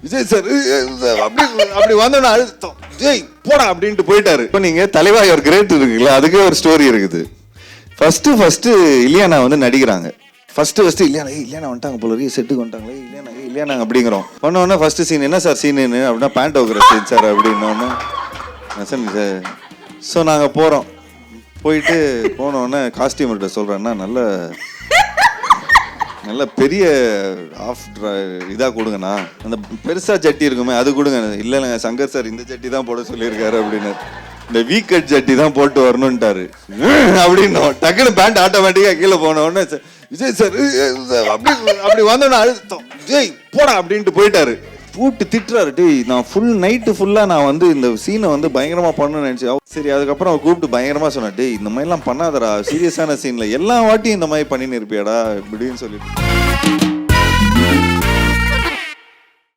Vijay sir அப்படி வந்தோன்னா அழுத்தம் ஜெய் போடா அப்படின்ட்டு போயிட்டாரு. இப்போ நீங்க தலைவா ஒரு கிரேட் இருக்குல்ல, அதுக்கே ஒரு ஸ்டோரி இருக்குது. ஃபர்ஸ்ட் இல்லையானா வந்து நடிக்கிறாங்க. ஃபர்ஸ்ட் இல்லையானா வந்துட்டாங்க போல இருக்கு, செட்டுக்கு வந்துட்டாங்களே இல்லையானா அப்படிங்கிறோம். பண்ணோன்னா ஃபர்ஸ்ட் சீன் என்ன சார் சீனு அப்படின்னா பேண்ட் வைக்கிற சீன் சார் அப்படின்னோடனே சார். ஸோ நாங்கள் போகிறோம். போயிட்டு போனோடனே காஸ்டியூமர்கிட்ட சொல்கிறேன்னா நல்ல பெரிய ஆஃப் இதாக கொடுங்கண்ணா, அந்த பெருசாக ஜட்டி இருக்குமே அது கொடுங்க. இல்லைங்க சங்கர் சார் இந்த ஜட்டி தான் போட சொல்லியிருக்காரு அப்படின்னு, இந்த வீக்கட் ஜட்டி தான் போட்டு வரணுன்ட்டாரு அப்படின்னோம். டக்குன்னு பேண்ட் ஆட்டோமேட்டிக்காக கீழே போனோடனே விஜய் சார் அப்படி வந்தோன்னா அழுத்தம் ஜெய் போடா அப்படின்ட்டு போயிட்டாரு. கூப்பிட்டு திட்டுறாரு. டேய் நான் நைட்டு ஃபுல்லாக நான் வந்து இந்த சீனை வந்து பயங்கரமாக பண்ணணும்னு நினச்சேன். சரி அதுக்கப்புறம் அவர் கூப்பிட்டு பயங்கரமாக சொன்னேன், டேய் இந்த மாதிரிலாம் பண்ணாதடா, சீரியஸான சீனில் எல்லா வாட்டியும் இந்த மாதிரி பண்ணின்னு இருப்பியாடா இப்படின்னு சொல்லிட்டு.